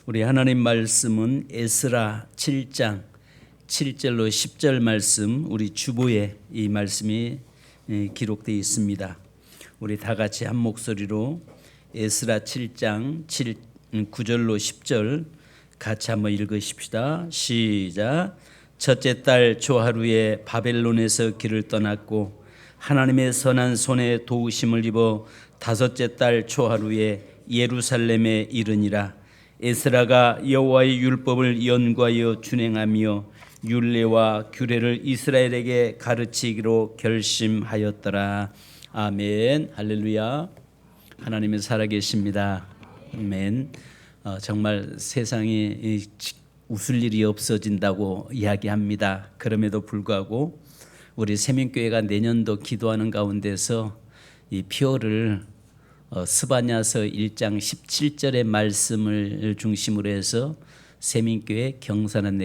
우리 하나님 말씀은 에스라 7장 7절로 10절 말씀, 우리 주보에 이 말씀이 기록되어 있습니다. 우리 다 같이 한 목소리로 에스라 7장 9절로 10절 같이 한번 읽으십시다. 시작. 첫째 달 조하루에 바벨론에서 길을 떠났고 하나님의 선한 손에 도우심을 입어 다섯째 달 초하루에 예루살렘에 이르니라. 에스라가 여호와의 율법을 연구하여 준행하며 율례와 규례를 이스라엘에게 가르치기로 결심하였더라. 아멘. 할렐루야. 하나님은 살아계십니다. 아멘. 정말 세상에 웃을 일이 없어진다고 이야기합니다. 그럼에도 불구하고 우리 세민교회가 내년도 기도하는 가운데서 이 표를 스바냐서 1장 17절의 말씀을 중심으로 해서 세민교회 경산한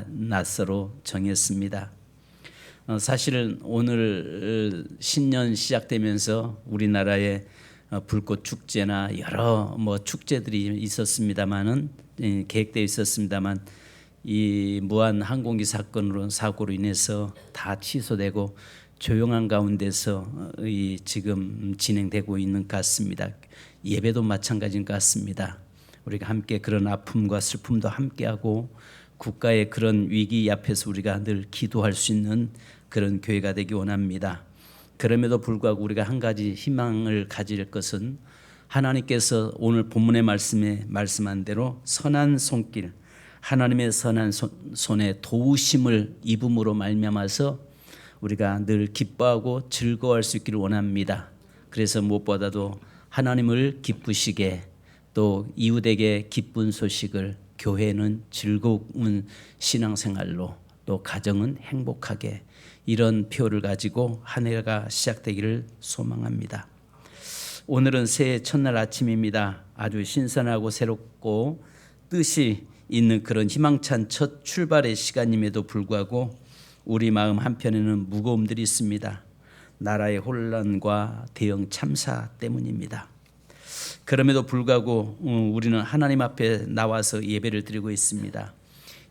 낫서로 정했습니다. 사실은 오늘 신년 시작되면서 우리나라에 불꽃 축제나 여러 축제들이 있었습니다만은 계획되어 있었습니다만 이 무한 항공기 사고로 인해서 다 취소되고 조용한 가운데서 지금 진행되고 있는 것 같습니다. 예배도 마찬가지인 것 같습니다. 우리가 함께 그런 아픔과 슬픔도 함께하고 국가의 그런 위기 앞에서 우리가 늘 기도할 수 있는 그런 교회가 되기 원합니다. 그럼에도 불구하고 우리가 한 가지 희망을 가질 것은 하나님께서 오늘 본문의 말씀에 말씀한 대로 선한 손길, 하나님의 선한 손에 도우심을 입음으로 말미암아서 우리가 늘 기뻐하고 즐거워할 수 있기를 원합니다. 그래서 무엇보다도 하나님을 기쁘시게 또 이웃에게 기쁜 소식을, 교회는 즐거운 신앙생활로 또 가정은 행복하게, 이런 표를 가지고 한 해가 시작되기를 소망합니다. 오늘은 새해 첫날 아침입니다. 아주 신선하고 새롭고 뜻이 있는 그런 희망찬 첫 출발의 시간임에도 불구하고 우리 마음 한편에는 무거움들이 있습니다. 나라의 혼란과 대형 참사 때문입니다. 그럼에도 불구하고 우리는 하나님 앞에 나와서 예배를 드리고 있습니다.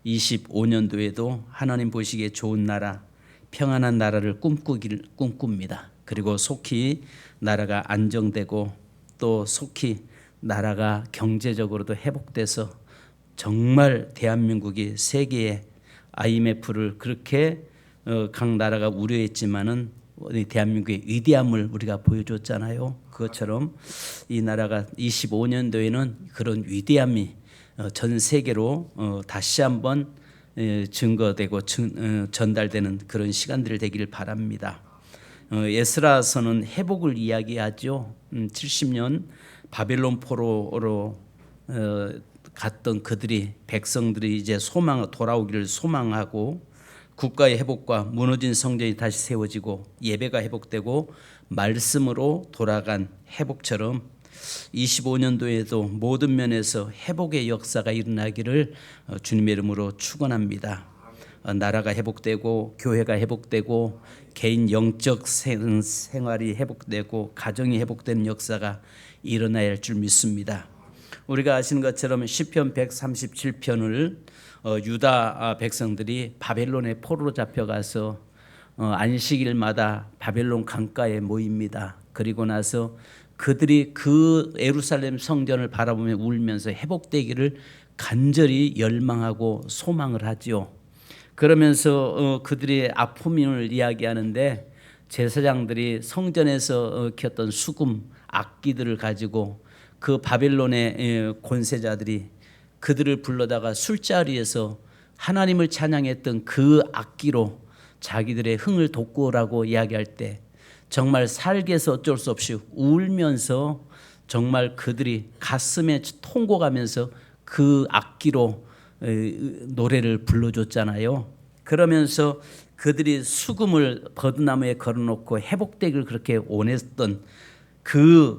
25년도에도 하나님 보시기에 좋은 나라, 평안한 나라를 꿈꿉니다. 그리고 속히 나라가 안정되고 또 속히 나라가 경제적으로도 회복돼서 정말 대한민국이 세계의 IMF를 그렇게 각 나라가 우려했지만은 대한민국의 위대함을 우리가 보여줬잖아요. 그것처럼 이 나라가 25년도에는 그런 위대함이 전 세계로 다시 한번 증거되고 전달되는 그런 시간들이 되기를 바랍니다. 에스라서는 회복을 이야기하죠. 70년 바벨론 포로로 갔던 백성들이 이제 돌아오기를 소망하고 국가의 회복과 무너진 성전이 다시 세워지고 예배가 회복되고 말씀으로 돌아간 회복처럼 25년도에도 모든 면에서 회복의 역사가 일어나기를 주님의 이름으로 축원합니다. 나라가 회복되고 교회가 회복되고 개인 영적 생활이 회복되고 가정이 회복되는 역사가 일어나야 할 줄 믿습니다. 우리가 아시는 것처럼 시편 137편을 유다 백성들이 바벨론의 포로로 잡혀가서 안식일마다 바벨론 강가에 모입니다. 그리고 나서 그들이 그 예루살렘 성전을 바라보며 울면서 회복되기를 간절히 열망하고 소망을 하지요. 그러면서 그들의 아픔을 이야기하는데 제사장들이 성전에서 켰던 수금 악기들을 가지고 그 바벨론의 권세자들이 그들을 불러다가 술자리에서 하나님을 찬양했던 그 악기로 자기들의 흥을 돋구라고 이야기할 때 정말 살게서 어쩔 수 없이 울면서 정말 그들이 가슴에 통곡하면서 그 악기로 노래를 불러줬잖아요. 그러면서 그들이 수금을 버드나무에 걸어놓고 회복되기를 그렇게 원했던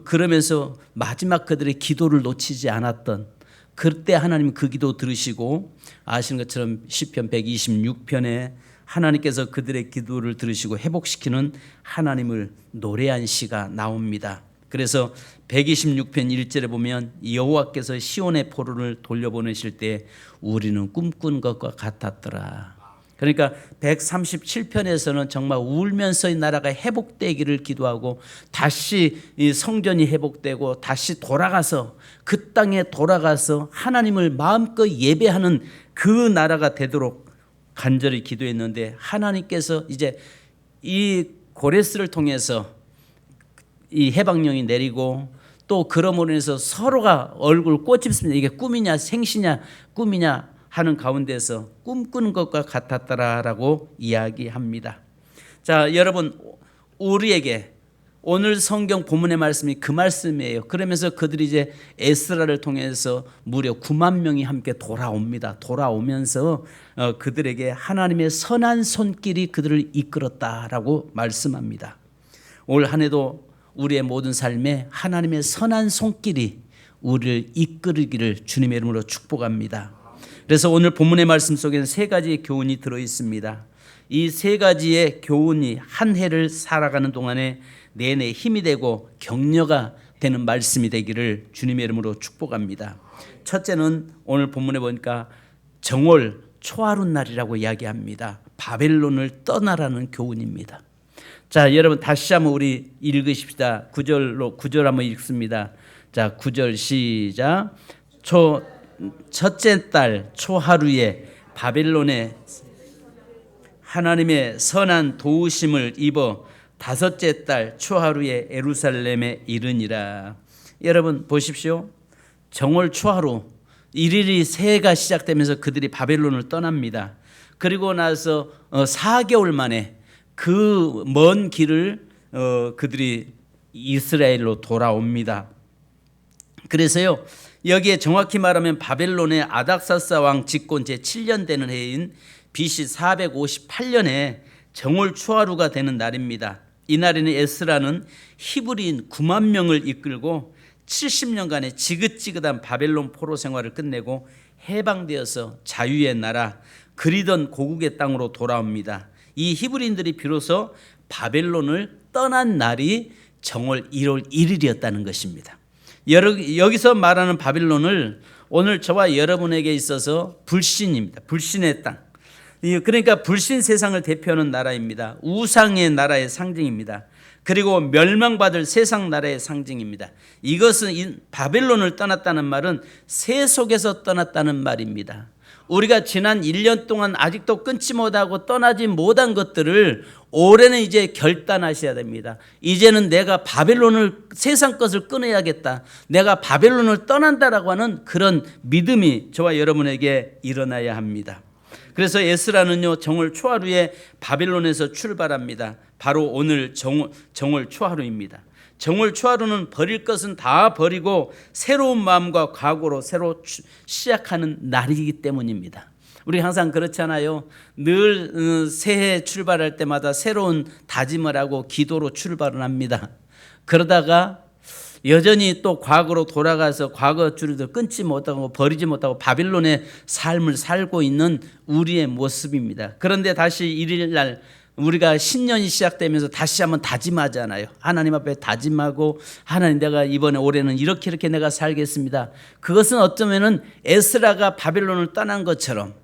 그러면서 마지막 그들의 기도를 놓치지 않았던 그때 하나님 그 기도 들으시고 아시는 것처럼 시편 126편에 하나님께서 그들의 기도를 들으시고 회복시키는 하나님을 노래한 시가 나옵니다. 그래서 126편 1절에 보면 여호와께서 시온의 포로를 돌려보내실 때 우리는 꿈꾼 것과 같았더라. 그러니까 137편에서는 정말 울면서 이 나라가 회복되기를 기도하고 다시 이 성전이 회복되고 다시 돌아가서 그 땅에 돌아가서 하나님을 마음껏 예배하는 그 나라가 되도록 간절히 기도했는데, 하나님께서 이제 이 고레스를 통해서 이 해방령이 내리고 또 그러므로 인해서 서로가 얼굴 꼬집습니다. 이게 꿈이냐 생시냐 꿈이냐 하는 가운데서 꿈꾸는 것과 같았더라라고 이야기합니다. 자, 여러분, 우리에게 오늘 성경 본문의 말씀이 그 말씀이에요. 그러면서 그들이 이제 에스라를 통해서 무려 9만 명이 함께 돌아옵니다. 돌아오면서 그들에게 하나님의 선한 손길이 그들을 이끌었다라고 말씀합니다. 올 한 해도 우리의 모든 삶에 하나님의 선한 손길이 우리를 이끌기를 주님의 이름으로 축복합니다. 그래서 오늘 본문의 말씀 속에는 세 가지의 교훈이 들어 있습니다. 이 세 가지의 교훈이 한 해를 살아가는 동안에 내내 힘이 되고 격려가 되는 말씀이 되기를 주님의 이름으로 축복합니다. 첫째는 오늘 본문에 보니까 정월 초하룻날이라고 이야기합니다. 바벨론을 떠나라는 교훈입니다. 자, 여러분 다시 한번 우리 읽으십시다. 9절 한번 읽습니다. 자, 9절 시작. 첫째 달 초하루에 바벨론에 하나님의 선한 도우심을 입어 다섯째 달 초하루에 예루살렘에 이르니라. 여러분 보십시오. 정월 초하루 일일이 새해가 시작되면서 그들이 바벨론을 떠납니다. 그리고 나서 4개월 만에 그 먼 길을 그들이 이스라엘로 돌아옵니다. 그래서요, 여기에 정확히 말하면 바벨론의 아닥사스 왕 집권 제7년 되는 해인 BC 458년에 정월 초하루가 되는 날입니다. 이날에는 에스라는 히브리인 9만 명을 이끌고 70년간의 지긋지긋한 바벨론 포로 생활을 끝내고 해방되어서 자유의 나라, 그리던 고국의 땅으로 돌아옵니다. 이 히브리인들이 비로소 바벨론을 떠난 날이 정월 1월 1일이었다는 것입니다. 여기서 말하는 바벨론을 오늘 저와 여러분에게 있어서 불신입니다. 불신의 땅. 그러니까 불신 세상을 대표하는 나라입니다. 우상의 나라의 상징입니다. 그리고 멸망받을 세상 나라의 상징입니다. 이것은 바벨론을 떠났다는 말은 새 속에서 떠났다는 말입니다. 우리가 지난 1년 동안 아직도 끊지 못하고 떠나지 못한 것들을 올해는 이제 결단하셔야 됩니다. 이제는 내가 바벨론을 세상 것을 끊어야겠다. 내가 바벨론을 떠난다라고 하는 그런 믿음이 저와 여러분에게 일어나야 합니다. 그래서 에스라는요, 정월 초하루에 바벨론에서 출발합니다. 바로 오늘 정월 초하루입니다. 정월 초하루는 버릴 것은 다 버리고 새로운 마음과 각오로 새로 시작하는 날이기 때문입니다. 우리 항상 그렇잖아요. 늘 새해 출발할 때마다 새로운 다짐을 하고 기도로 출발을 합니다. 그러다가 여전히 또 과거로 돌아가서 과거 줄을 끊지 못하고 버리지 못하고 바벨론의 삶을 살고 있는 우리의 모습입니다. 그런데 다시 1일 날 우리가 신년이 시작되면서 다시 한번 다짐하잖아요. 하나님 앞에 다짐하고, 하나님 내가 이번에 올해는 이렇게 내가 살겠습니다. 그것은 어쩌면은 에스라가 바벨론을 떠난 것처럼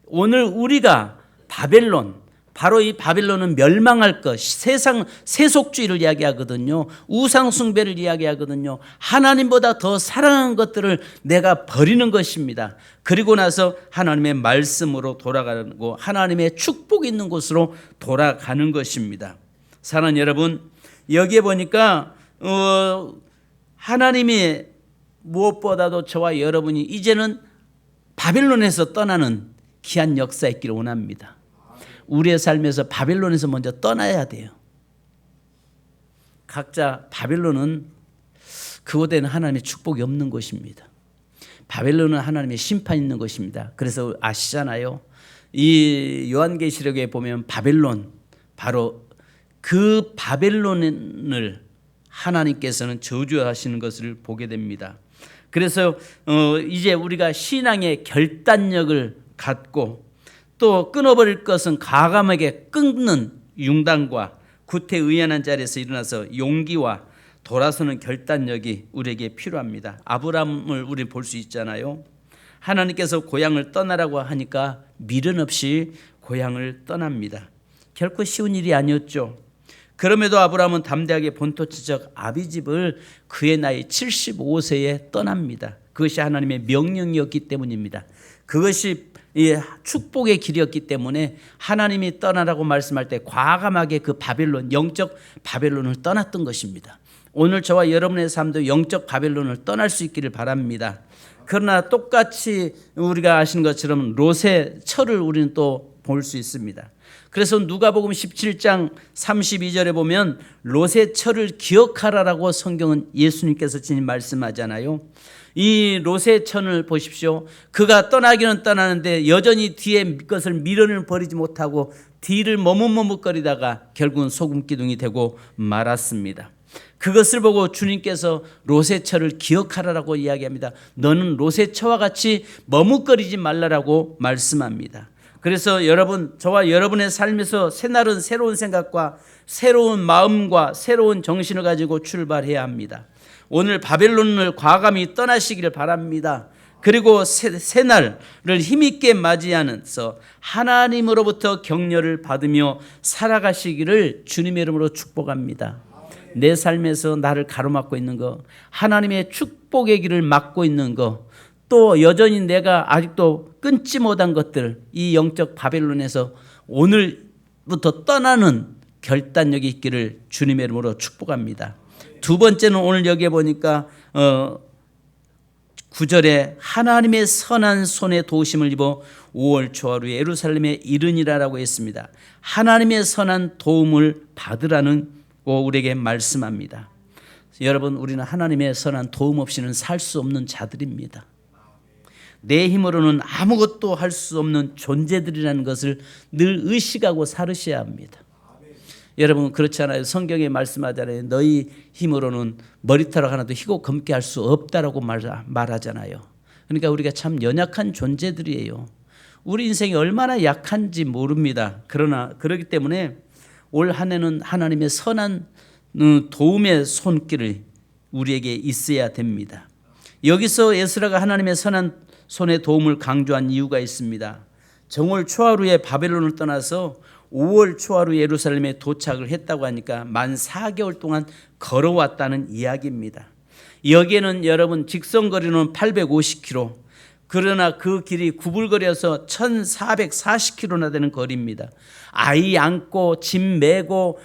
오늘 우리가 바벨론, 바로 이 바벨론은 멸망할 것, 세상 세속주의를 이야기하거든요. 우상 숭배를 이야기하거든요. 하나님보다 더 사랑하는 것들을 내가 버리는 것입니다. 그리고 나서 하나님의 말씀으로 돌아가고 하나님의 축복이 있는 곳으로 돌아가는 것입니다. 사랑하는 여러분, 여기에 보니까 하나님이 무엇보다도 저와 여러분이 이제는 바벨론에서 떠나는 귀한 역사 있기를 원합니다. 우리의 삶에서 바벨론에서 먼저 떠나야 돼요. 각자 바벨론은 그곳에는 하나님의 축복이 없는 곳입니다. 바벨론은 하나님의 심판이 있는 것입니다. 그래서 아시잖아요. 이 요한계시록에 보면 바벨론, 바로 그 바벨론을 하나님께서는 저주하시는 것을 보게 됩니다. 그래서 이제 우리가 신앙의 결단력을 갖고 또 끊어버릴 것은 가감하게 끊는 융단과 구태의연한 자리에서 일어나서 용기와 돌아서는 결단력이 우리에게 필요합니다. 아브라함을 우리 볼 수 있잖아요. 하나님께서 고향을 떠나라고 하니까 미련 없이 고향을 떠납니다. 결코 쉬운 일이 아니었죠. 그럼에도 아브라함은 담대하게 본토지적 아비집을 그의 나이 75세에 떠납니다. 그것이 하나님의 명령이었기 때문입니다. 그것이 축복의 길이었기 때문에 하나님이 떠나라고 말씀할 때 과감하게 그 바벨론, 영적 바벨론을 떠났던 것입니다. 오늘 저와 여러분의 삶도 영적 바벨론을 떠날 수 있기를 바랍니다. 그러나 똑같이 우리가 아시는 것처럼 롯의 철을 우리는 또 볼 수 있습니다. 그래서 누가복음 17장 32절에 보면 롯의 철을 기억하라라고 성경은 예수님께서 진히 말씀하잖아요. 이 롯의 천을 보십시오. 그가 떠나기는 떠나는데 여전히 뒤에 것을 미련을 버리지 못하고 뒤를 머뭇머뭇거리다가 결국은 소금 기둥이 되고 말았습니다. 그것을 보고 주님께서 롯의 처를 기억하라라고 이야기합니다. 너는 롯의 처와 같이 머뭇거리지 말라라고 말씀합니다. 그래서 여러분, 저와 여러분의 삶에서 새날은 새로운 생각과 새로운 마음과 새로운 정신을 가지고 출발해야 합니다. 오늘 바벨론을 과감히 떠나시기를 바랍니다. 그리고 새날을 힘있게 맞이하면서 하나님으로부터 격려를 받으며 살아가시기를 주님의 이름으로 축복합니다. 내 삶에서 나를 가로막고 있는 거, 하나님의 축복의 길을 막고 있는 거, 또 여전히 내가 아직도 끊지 못한 것들, 이 영적 바벨론에서 오늘부터 떠나는 결단력이 있기를 주님의 이름으로 축복합니다. 두 번째는 오늘 여기에 보니까 9절에 하나님의 선한 손에 도우심을 입어 5월 초하루에 예루살렘에 이르니라라고 했습니다. 하나님의 선한 도움을 받으라는 우리에게 말씀합니다. 여러분, 우리는 하나님의 선한 도움 없이는 살 수 없는 자들입니다. 내 힘으로는 아무것도 할 수 없는 존재들이라는 것을 늘 의식하고 살으셔야 합니다. 여러분, 그렇지 않아요? 성경에 말씀하잖아요. 너희 힘으로는 머리털 하나도 희고 검게 할 수 없다라고 말하잖아요. 그러니까 우리가 참 연약한 존재들이에요. 우리 인생이 얼마나 약한지 모릅니다. 그러나 그렇기 때문에 올 한 해는 하나님의 선한 도움의 손길이 우리에게 있어야 됩니다. 여기서 에스라가 하나님의 선한 손의 도움을 강조한 이유가 있습니다. 정월 초하루에 바벨론을 떠나서 5월 초하루 예루살렘에 도착을 했다고 하니까 만 4개월 동안 걸어왔다는 이야기입니다. 여기에는 여러분 직선거리는 850km, 그러나 그 길이 구불거려서 1440km나 되는 거리입니다. 아이 안고 짐 메고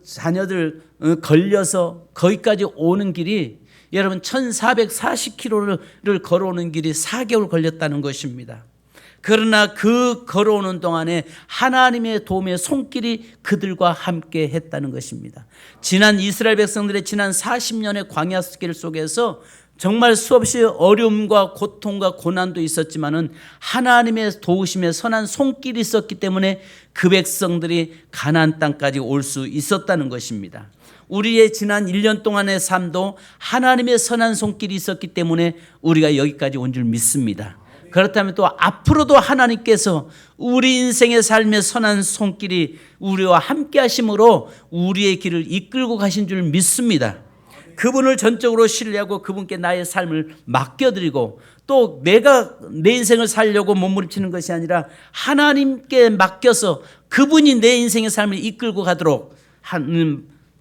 자녀들 걸려서 거기까지 오는 길이 여러분 1440km를 걸어오는 길이 4개월 걸렸다는 것입니다. 그러나 그 걸어오는 동안에 하나님의 도움의 손길이 그들과 함께 했다는 것입니다. 지난 이스라엘 백성들의 지난 40년의 광야 길 속에서 정말 수없이 어려움과 고통과 고난도 있었지만은 하나님의 도우심의 선한 손길이 있었기 때문에 그 백성들이 가나안 땅까지 올 수 있었다는 것입니다. 우리의 지난 1년 동안의 삶도 하나님의 선한 손길이 있었기 때문에 우리가 여기까지 온 줄 믿습니다. 그렇다면 또 앞으로도 하나님께서 우리 인생의 삶의 선한 손길이 우리와 함께 하심으로 우리의 길을 이끌고 가신 줄 믿습니다. 그분을 전적으로 신뢰하고 그분께 나의 삶을 맡겨드리고 또 내가 내 인생을 살려고 몸부림치는 것이 아니라 하나님께 맡겨서 그분이 내 인생의 삶을 이끌고 가도록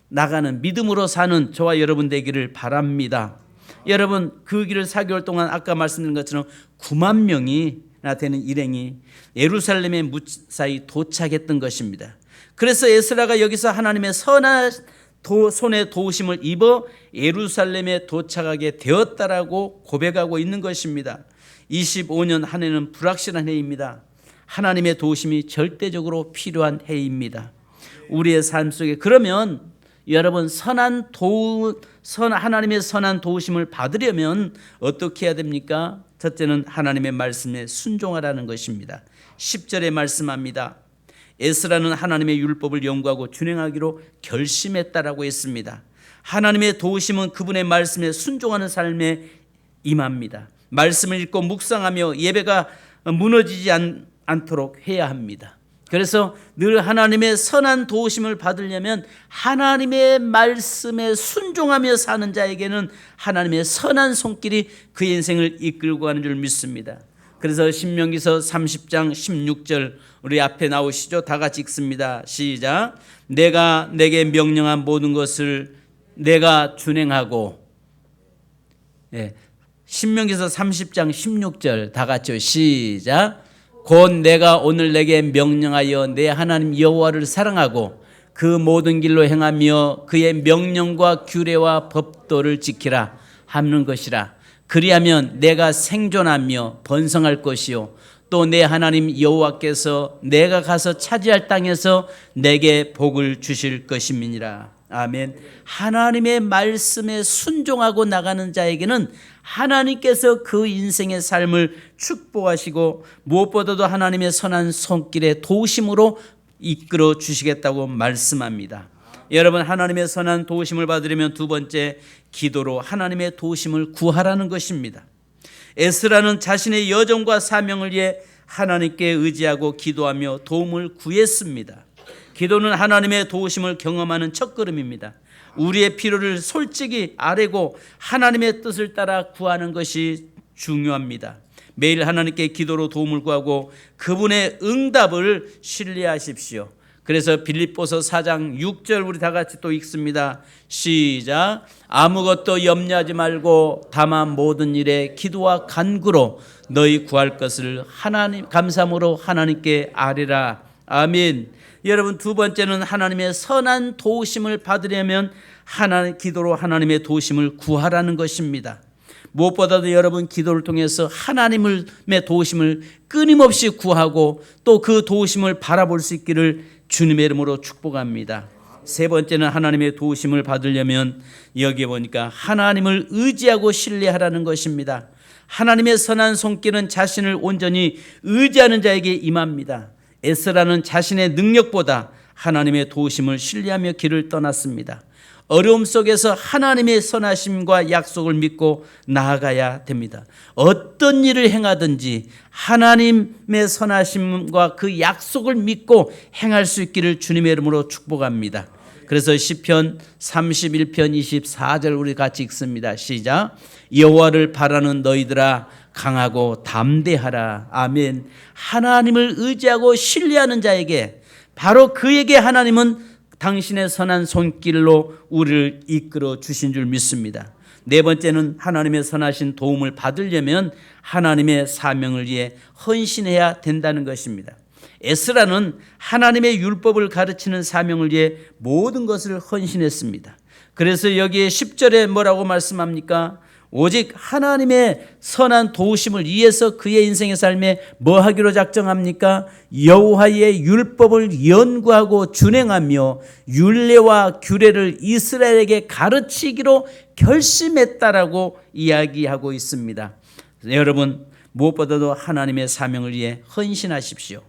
나가는 믿음으로 사는 저와 여러분 되기를 바랍니다. 여러분, 그 길을 4개월 동안 아까 말씀드린 것처럼 9만 명이나 되는 일행이 예루살렘에 무사히 도착했던 것입니다. 그래서 에스라가 여기서 하나님의 선한 손에 도우심을 입어 예루살렘에 도착하게 되었다라고 고백하고 있는 것입니다. 25년 한 해는 불확실한 해입니다. 하나님의 도우심이 절대적으로 필요한 해입니다. 우리의 삶 속에 그러면 여러분 하나님의 선한 도우심을 받으려면 어떻게 해야 됩니까? 첫째는 하나님의 말씀에 순종하라는 것입니다. 10절에 말씀합니다. 에스라는 하나님의 율법을 연구하고 준행하기로 결심했다라고 했습니다. 하나님의 도우심은 그분의 말씀에 순종하는 삶에 임합니다. 말씀을 읽고 묵상하며 예배가 무너지지 않도록 해야 합니다. 그래서 늘 하나님의 선한 도우심을 받으려면 하나님의 말씀에 순종하며 사는 자에게는 하나님의 선한 손길이 그의 인생을 이끌고 가는 줄 믿습니다. 그래서 신명기서 30장 16절 우리 앞에 나오시죠? 다 같이 읽습니다. 시작. 내가 내게 명령한 모든 것을 내가 준행하고, 신명기서 30장 16절 다 같이요. 시작. 곧 내가 오늘 내게 명령하여 내 하나님 여호와를 사랑하고 그 모든 길로 행하며 그의 명령과 규례와 법도를 지키라 하는 것이라. 그리하면 내가 생존하며 번성할 것이요 또 내 하나님 여호와께서 내가 가서 차지할 땅에서 내게 복을 주실 것임이니라. 아멘. 하나님의 말씀에 순종하고 나가는 자에게는 하나님께서 그 인생의 삶을 축복하시고 무엇보다도 하나님의 선한 손길에 도우심으로 이끌어 주시겠다고 말씀합니다. 여러분, 하나님의 선한 도우심을 받으려면 두 번째, 기도로 하나님의 도우심을 구하라는 것입니다. 에스라는 자신의 여정과 사명을 위해 하나님께 의지하고 기도하며 도움을 구했습니다. 기도는 하나님의 도우심을 경험하는 첫걸음입니다. 우리의 필요를 솔직히 아뢰고 하나님의 뜻을 따라 구하는 것이 중요합니다. 매일 하나님께 기도로 도움을 구하고 그분의 응답을 신뢰하십시오. 그래서 빌립보서 4장 6절 우리 다 같이 또 읽습니다. 시작. 아무것도 염려하지 말고 다만 모든 일에 기도와 간구로 너희 구할 것을 하나님 감사함으로 하나님께 아뢰라. 아멘. 여러분, 두 번째는 하나님의 선한 도우심을 받으려면 기도로 하나님의 도우심을 구하라는 것입니다. 무엇보다도 여러분, 기도를 통해서 하나님의 도우심을 끊임없이 구하고 또 그 도우심을 바라볼 수 있기를 주님의 이름으로 축복합니다. 세 번째는 하나님의 도우심을 받으려면 여기에 보니까 하나님을 의지하고 신뢰하라는 것입니다. 하나님의 선한 손길은 자신을 온전히 의지하는 자에게 임합니다. 에스라는 자신의 능력보다 하나님의 도우심을 신뢰하며 길을 떠났습니다. 어려움 속에서 하나님의 선하심과 약속을 믿고 나아가야 됩니다. 어떤 일을 행하든지 하나님의 선하심과 그 약속을 믿고 행할 수 있기를 주님의 이름으로 축복합니다. 그래서 시편 31편 24절 우리 같이 읽습니다. 시작. 여호와를 바라는 너희들아 강하고 담대하라. 아멘. 하나님을 의지하고 신뢰하는 자에게, 바로 그에게 하나님은 당신의 선한 손길로 우리를 이끌어 주신 줄 믿습니다. 네 번째는 하나님의 선하신 도움을 받으려면 하나님의 사명을 위해 헌신해야 된다는 것입니다. 에스라는 하나님의 율법을 가르치는 사명을 위해 모든 것을 헌신했습니다. 그래서 여기에 10절에 뭐라고 말씀합니까? 오직 하나님의 선한 도우심을 위해서 그의 인생의 삶에 뭐 하기로 작정합니까? 여호와의 율법을 연구하고 준행하며 율례와 규례를 이스라엘에게 가르치기로 결심했다라고 이야기하고 있습니다. 여러분, 무엇보다도 하나님의 사명을 위해 헌신하십시오.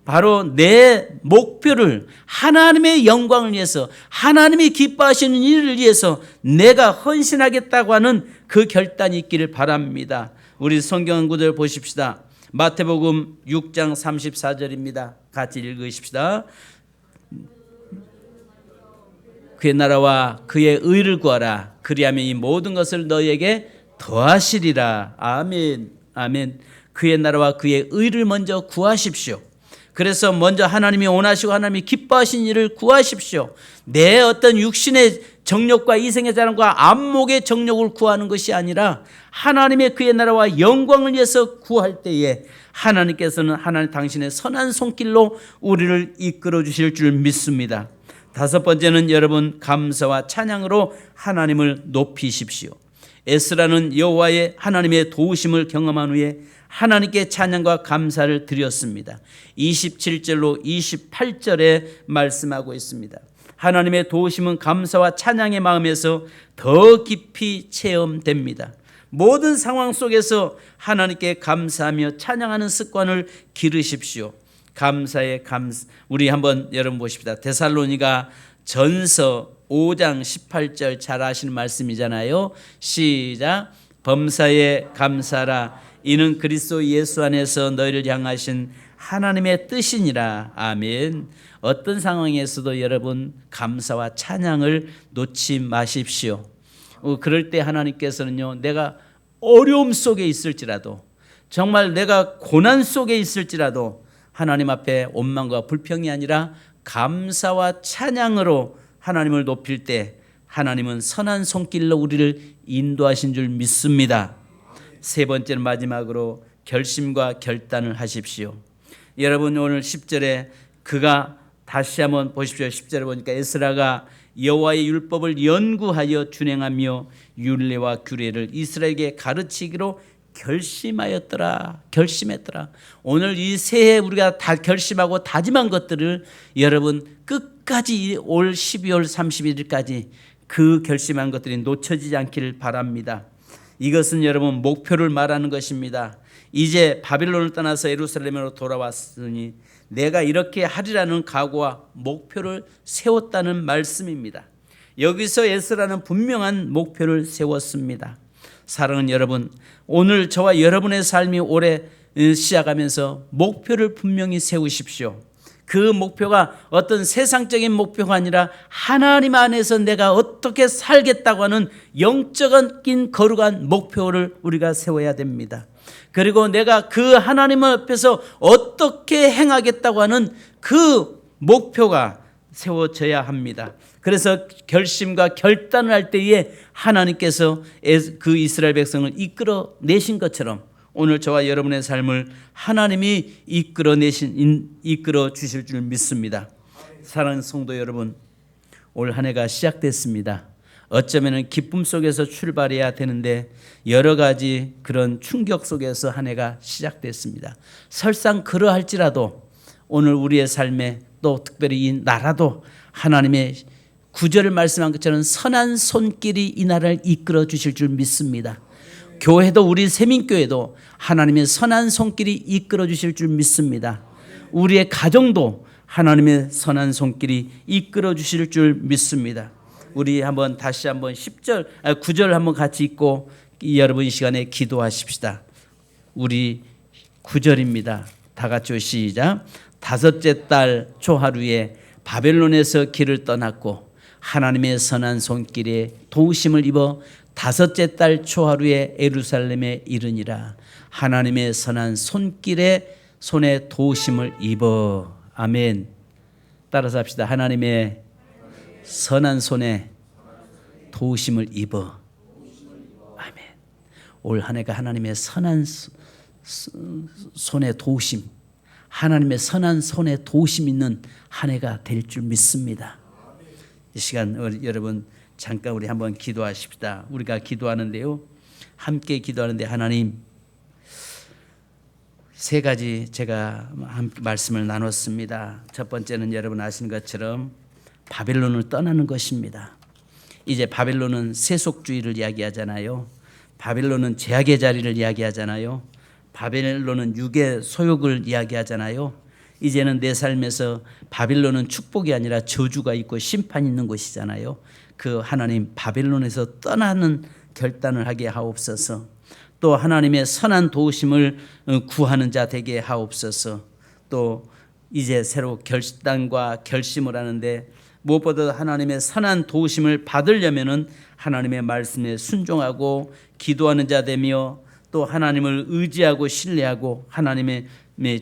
바로 내 목표를 하나님의 영광을 위해서, 하나님이 기뻐하시는 일을 위해서 내가 헌신하겠다고 하는 그 결단이 있기를 바랍니다. 우리 성경 구절 보십시다. 마태복음 6장 34절입니다. 같이 읽으십시다. 그의 나라와 그의 의를 구하라. 그리하면 이 모든 것을 너희에게 더하시리라. 아멘. 아멘. 그의 나라와 그의 의를 먼저 구하십시오. 그래서 먼저 하나님이 원하시고 하나님이 기뻐하신 일을 구하십시오. 내 어떤 육신의 정욕과 이생의 자랑과 안목의 정욕을 구하는 것이 아니라 하나님의 그의 나라와 영광을 위해서 구할 때에 하나님께서는 하나님 당신의 선한 손길로 우리를 이끌어 주실 줄 믿습니다. 다섯 번째는 여러분, 감사와 찬양으로 하나님을 높이십시오. 에스라는 여호와의 하나님의 도우심을 경험한 후에 하나님께 찬양과 감사를 드렸습니다. 27절로 28절에 말씀하고 있습니다. 하나님의 도우심은 감사와 찬양의 마음에서 더 깊이 체험됩니다. 모든 상황 속에서 하나님께 감사하며 찬양하는 습관을 기르십시오. 감사의 감사. 우리 한번 여러분 보십시다. 데살로니가 전서 5장 18절 잘 아시는 말씀이잖아요. 시작. 범사에 감사라. 이는 그리스도 예수 안에서 너희를 향하신 하나님의 뜻이니라. 아멘. 어떤 상황에서도 여러분 감사와 찬양을 놓지 마십시오. 그럴 때 하나님께서는요, 내가 어려움 속에 있을지라도, 정말 내가 고난 속에 있을지라도 하나님 앞에 원망과 불평이 아니라 감사와 찬양으로 하나님을 높일 때 하나님은 선한 손길로 우리를 인도하신 줄 믿습니다. 세 번째는 마지막으로 결심과 결단을 하십시오. 여러분 오늘 10절에 그가 다시 한번 보십시오. 10절에 보니까 에스라가 여호와의 율법을 연구하여 준행하며 율례와 규례를 이스라엘에게 가르치기로 결심했더라. 오늘 이 새해 우리가 다 결심하고 다짐한 것들을 여러분 끝까지 올 12월 31일까지 그 결심한 것들이 놓쳐지지 않기를 바랍니다. 이것은 여러분 목표를 말하는 것입니다. 이제 바빌론을 떠나서 예루살렘으로 돌아왔으니 내가 이렇게 하리라는 각오와 목표를 세웠다는 말씀입니다. 여기서 에스라는 분명한 목표를 세웠습니다. 사랑하는 여러분, 오늘 저와 여러분의 삶이 올해 시작하면서 목표를 분명히 세우십시오. 그 목표가 어떤 세상적인 목표가 아니라 하나님 안에서 내가 어떻게 살겠다고 하는 영적인 거룩한 목표를 우리가 세워야 됩니다. 그리고 내가 그 하나님 앞에서 어떻게 행하겠다고 하는 그 목표가 세워져야 합니다. 그래서 결심과 결단을 할 때에 하나님께서 그 이스라엘 백성을 이끌어내신 것처럼 오늘 저와 여러분의 삶을 하나님이 이끌어 주실 줄 믿습니다. 사랑하는 성도 여러분, 올 한 해가 시작됐습니다. 어쩌면 기쁨 속에서 출발해야 되는데 여러 가지 그런 충격 속에서 한 해가 시작됐습니다. 설상 그러할지라도 오늘 우리의 삶에 또 특별히 이 나라도 하나님의 구절을 말씀한 것처럼 선한 손길이 이 나라를 이끌어 주실 줄 믿습니다. 교회도 우리 세민교회도 하나님의 선한 손길이 이끌어 주실 줄 믿습니다. 우리의 가정도 하나님의 선한 손길이 이끌어 주실 줄 믿습니다. 우리 한번 다시 한번 9절 한번 같이 읽고 여러분 이 시간에 기도하십시다. 우리 9절입니다. 다 같이 시작. 다섯째 달 초하루에 바벨론에서 길을 떠났고 하나님의 선한 손길에 도우심을 입어 다섯째 달 초하루에 예루살렘에 이르니라. 하나님의 선한 손에 도우심을 입어. 아멘. 따라서 합시다. 하나님의 선한 손에 도우심을 입어. 아멘. 올 한 해가 하나님의 선한 손에 도우심, 하나님의 선한 손에 도우심 있는 한 해가 될 줄 믿습니다. 이 시간 여러분 잠깐 우리 한번 기도하십시다. 우리가 기도하는데요, 함께 기도하는데 하나님, 세 가지 제가 말씀을 나눴습니다. 첫 번째는 여러분 아시는 것처럼 바벨론을 떠나는 것입니다. 이제 바벨론은 세속주의를 이야기하잖아요. 바벨론은 제약의 자리를 이야기하잖아요. 바벨론은 육의 소욕을 이야기하잖아요. 이제는 내 삶에서 바벨론은 축복이 아니라 저주가 있고 심판이 있는 곳이잖아요. 그 하나님 바벨론에서 떠나는 결단을 하게 하옵소서. 또 하나님의 선한 도우심을 구하는 자 되게 하옵소서. 또 이제 새로 결단과 결심을 하는데 무엇보다 하나님의 선한 도우심을 받으려면은 하나님의 말씀에 순종하고 기도하는 자 되며 또 하나님을 의지하고 신뢰하고 하나님의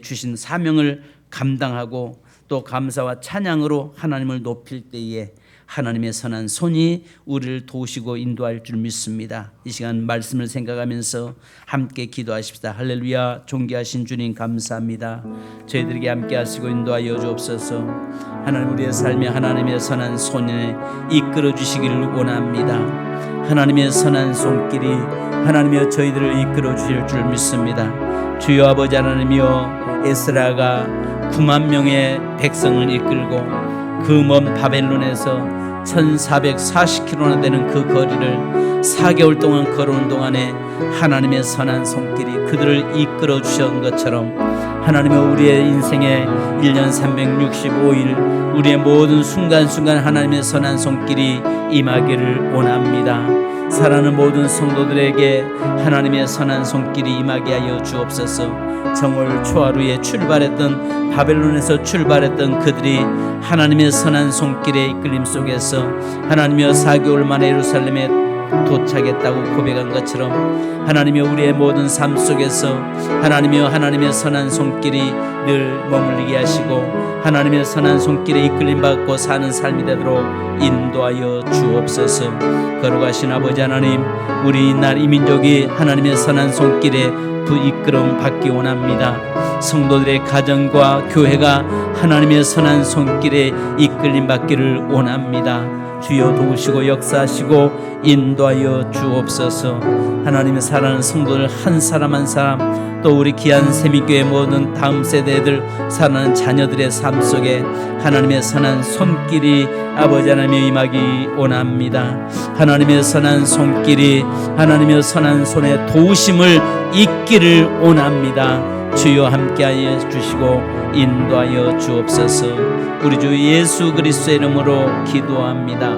주신 사명을 감당하고 또 감사와 찬양으로 하나님을 높일 때에 하나님의 선한 손이 우리를 도우시고 인도할 줄 믿습니다. 이 시간 말씀을 생각하면서 함께 기도하십시다. 할렐루야. 존귀하신 주님 감사합니다. 저희들에게 함께 하시고 인도하여 주옵소서. 하나님, 우리의 삶에 하나님의 선한 손에 이끌어 주시기를 원합니다. 하나님의 선한 손길이 하나님이여 저희들을 이끌어 주실 줄 믿습니다. 주여 아버지 하나님이여, 에스라가 9만 명의 백성을 이끌고 그 먼 바벨론에서 1440km나 되는 그 거리를 4개월 동안 걸어오는 동안에 하나님의 선한 손길이 그들을 이끌어 주신 것처럼 하나님은 우리의 인생의 1년 365일 우리의 모든 순간순간 하나님의 선한 손길이 임하기를 원합니다. 사랑하는 모든 성도들에게 하나님의 선한 손길이 임하게 하여 주옵소서. 정월 초하루에 출발했던 바벨론에서 출발했던 그들이 하나님의 선한 손길의 이끌림 속에서 하나님이여 4개월 만에 예루살렘에 도착했다고 고백한 것처럼 하나님이여 우리의 모든 삶 속에서 하나님이여 하나님의 선한 손길이 늘 머물리게 하시고 하나님의 선한 손길에 이끌림 받고 사는 삶이 되도록 인도하여 주옵소서. 거룩하신 아버지 하나님, 우리 이 민족이 하나님의 선한 손길에 이끌음 받기 원합니다. 성도들의 가정과 교회가 하나님의 선한 손길에 이끌림 받기를 원합니다. 주여 도우시고 역사하시고 인도하여 주옵소서. 하나님의 사랑하는 성도들 한 사람 한 사람, 또 우리 귀한 세미교회 모든 다음 세대들 사랑하는 자녀들의 삶 속에 하나님의 선한 손길이 아버지 하나님의 임하기 원합니다. 하나님의 선한 손길이 하나님의 선한 손에 도우심을 잊기를 원합니다. 주여 함께하여 주시고 인도하여 주옵소서. 우리 주 예수 그리스도의 이름으로 기도합니다.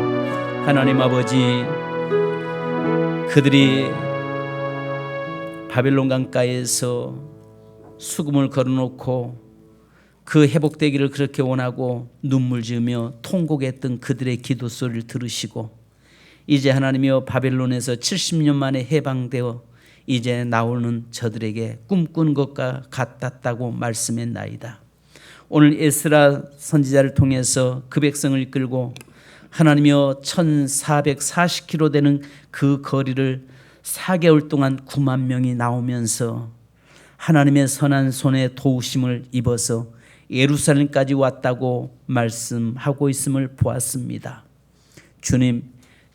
하나님 아버지, 그들이 바벨론 강가에서 수금을 걸어놓고 그 회복되기를 그렇게 원하고 눈물 지으며 통곡했던 그들의 기도 소리를 들으시고 이제 하나님이여 바벨론에서 70년 만에 해방되어 이제 나오는 저들에게 꿈꾼 것과 같았다고 말씀했나이다. 오늘 에스라 선지자를 통해서 그 백성을 이끌고 하나님이여 1440km 되는 그 거리를 4개월 동안 9만 명이 나오면서 하나님의 선한 손에 도우심을 입어서 예루살렘까지 왔다고 말씀하고 있음을 보았습니다. 주님,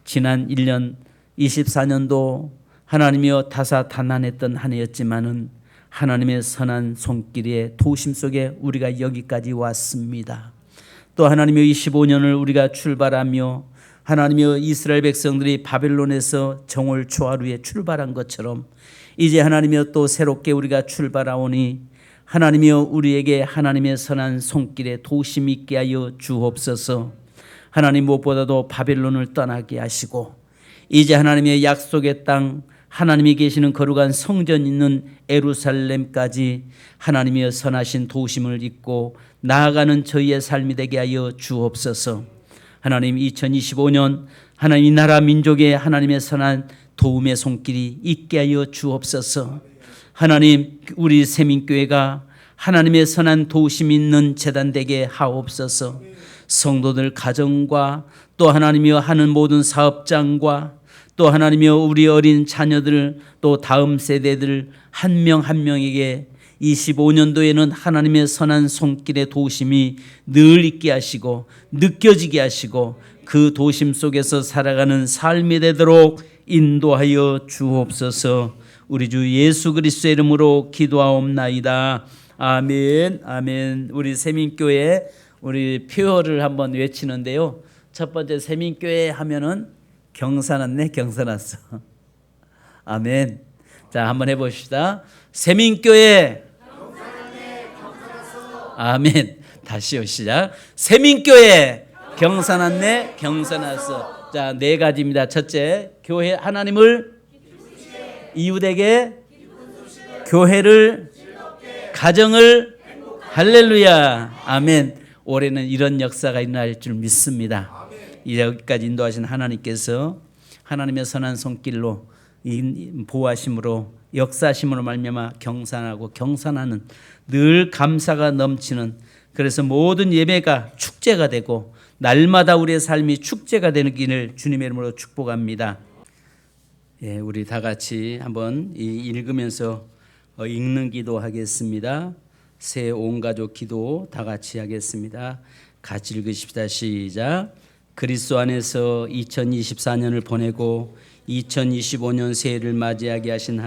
지난 1년 24년도 하나님이여 다사다난했던 한 해였지만은 하나님의 선한 손길의 도우심 속에 우리가 여기까지 왔습니다. 또 하나님의 25년을 우리가 출발하며 하나님의 이스라엘 백성들이 바벨론에서 정월 초하루에 출발한 것처럼 이제 하나님이여 또 새롭게 우리가 출발하오니 하나님이여 우리에게 하나님의 선한 손길에 도우심 있게 하여 주옵소서. 하나님 무엇보다도 바벨론을 떠나게 하시고 이제 하나님의 약속의 땅 하나님이 계시는 거룩한 성전 있는 예루살렘까지 하나님의 선하신 도우심을 입고 나아가는 저희의 삶이 되게 하여 주옵소서. 하나님 2025년 하나님 이 나라 민족의 하나님의 선한 도움의 손길이 있게 하여 주옵소서. 하나님 우리 세민교회가 하나님의 선한 도우심 있는 제단 되게 하옵소서. 성도들 가정과 또 하나님이여 하는 모든 사업장과 또 하나님이여 우리 어린 자녀들 또 다음 세대들 한 명 한 명에게 25년도에는 하나님의 선한 손길의 도우심이 늘 있게 하시고 느껴지게 하시고 그 도우심 속에서 살아가는 삶이 되도록 인도하여 주옵소서. 우리 주 예수 그리스도의 이름으로 기도하옵나이다. 아멘. 아멘. 우리 세민교회 우리 표어를 한번 외치는데요. 첫 번째 세민교회 하면은 경사났네 경사났어. 아멘. 자 한번 해봅시다. 세민교회 아멘. 다시요 시작. 세민교회 경사났네 경사났어. 자, 네 가지입니다. 첫째, 교회 하나님을 이웃에게 교회를 가정을 할렐루야. 아멘. 올해는 이런 역사가 일어날 줄 믿습니다. 여기까지 인도하신 하나님께서 하나님의 선한 손길로 보호하심으로 역사하심으로 말미암아 경산하고 경산하는 늘 감사가 넘치는 그래서 모든 예배가 축제가 되고 날마다 우리의 삶이 축제가 되는 길을 주님의 이름으로 축복합니다. 예, 우리 다 같이 한번 읽으면서 읽는 기도 하겠습니다. 새 온 가족 기도 다 같이 하겠습니다. 같이 읽으십시다. 시작. 그리스도 안에서 2024년을 보내고 2025년 새해를 맞이하게 하신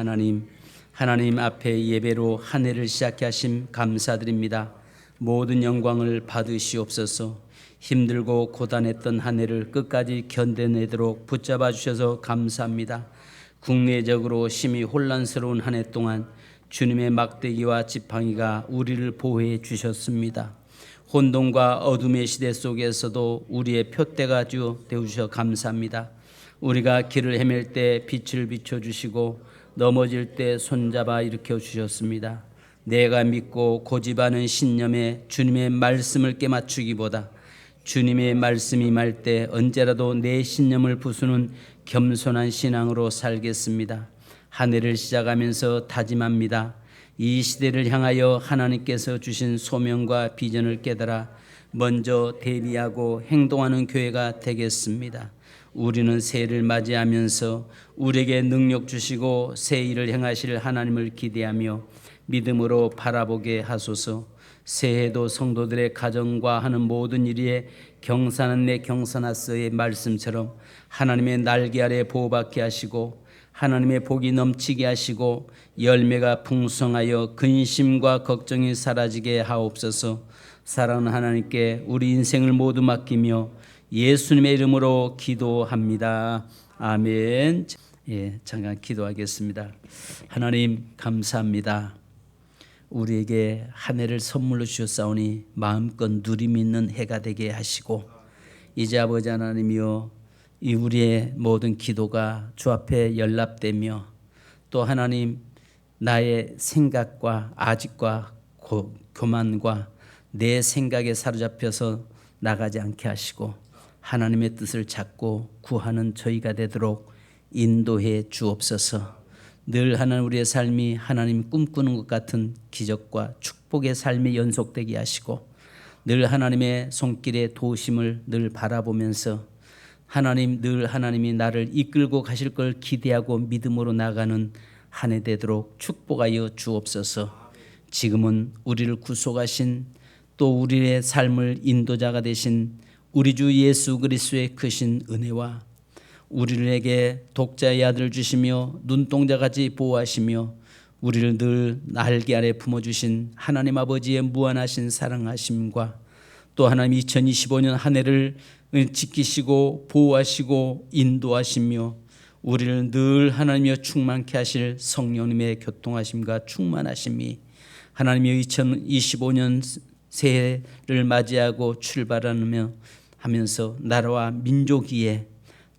하나님 앞에 예배로 한 해를 시작해 하심 감사드립니다. 모든 영광을 받으시옵소서. 힘들고 고단했던 한 해를 끝까지 견뎌내도록 붙잡아 주셔서 감사합니다. 국내적으로 심히 혼란스러운 한 해 동안 주님의 막대기와 지팡이가 우리를 보호해 주셨습니다. 혼돈과 어둠의 시대 속에서도 우리의 표대가 되어주셔 감사합니다. 우리가 길을 헤맬 때 빛을 비춰주시고 넘어질 때 손잡아 일으켜 주셨습니다. 내가 믿고 고집하는 신념에 주님의 말씀을 깨맞추기보다 주님의 말씀이 말 때 언제라도 내 신념을 부수는 겸손한 신앙으로 살겠습니다. 한 해를 시작하면서 다짐합니다. 이 시대를 향하여 하나님께서 주신 소명과 비전을 깨달아 먼저 대비하고 행동하는 교회가 되겠습니다. 우리는 새해를 맞이하면서 우리에게 능력 주시고 새 일을 행하실 하나님을 기대하며 믿음으로 바라보게 하소서. 새해도 성도들의 가정과 하는 모든 일에 경사는 내 경사나서의 말씀처럼 하나님의 날개 아래 보호받게 하시고 하나님의 복이 넘치게 하시고 열매가 풍성하여 근심과 걱정이 사라지게 하옵소서. 사랑하는 하나님께 우리 인생을 모두 맡기며 예수님의 이름으로 기도합니다. 아멘. 잠깐 기도하겠습니다. 하나님 감사합니다. 우리에게 한 해를 선물로 주셨사오니 마음껏 누림 있는 해가 되게 하시고 이제 아버지 하나님이여 이 우리의 모든 기도가 주 앞에 연락되며 또 하나님 나의 생각과 아직과 교만과 내 생각에 사로잡혀서 나가지 않게 하시고 하나님의 뜻을 찾고 구하는 저희가 되도록 인도해 주옵소서. 늘 하나님 우리의 삶이 하나님 꿈꾸는 것 같은 기적과 축복의 삶이 연속되게 하시고 늘 하나님의 손길의 도우심을 늘 바라보면서 하나님 늘 하나님이 나를 이끌고 가실 걸 기대하고 믿음으로 나가는 한 해 되도록 축복하여 주옵소서. 지금은 우리를 구속하신 또 우리의 삶을 인도자가 되신 우리 주 예수 그리스도의 크신 은혜와 우리에게 독자의 아들을 주시며 눈동자같이 보호하시며 우리를 늘 날개 아래 품어주신 하나님 아버지의 무한하신 사랑하심과 또 하나님 2025년 한 해를 지키시고 보호하시고 인도하시며 우리를 늘 하나님이여 충만케 하실 성령님의 교통하심과 충만하심이 하나님이여 2025년 새해를 맞이하고 출발하며 하면서 나라와 민족 위에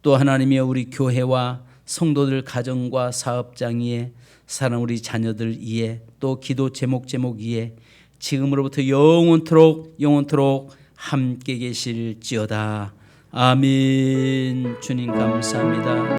또 하나님이여 우리 교회와 성도들 가정과 사업장 위에 사랑 우리 자녀들 위에 또 기도 제목 위에 지금으로부터 영원토록 함께 계실지어다. 아멘. 주님 감사합니다.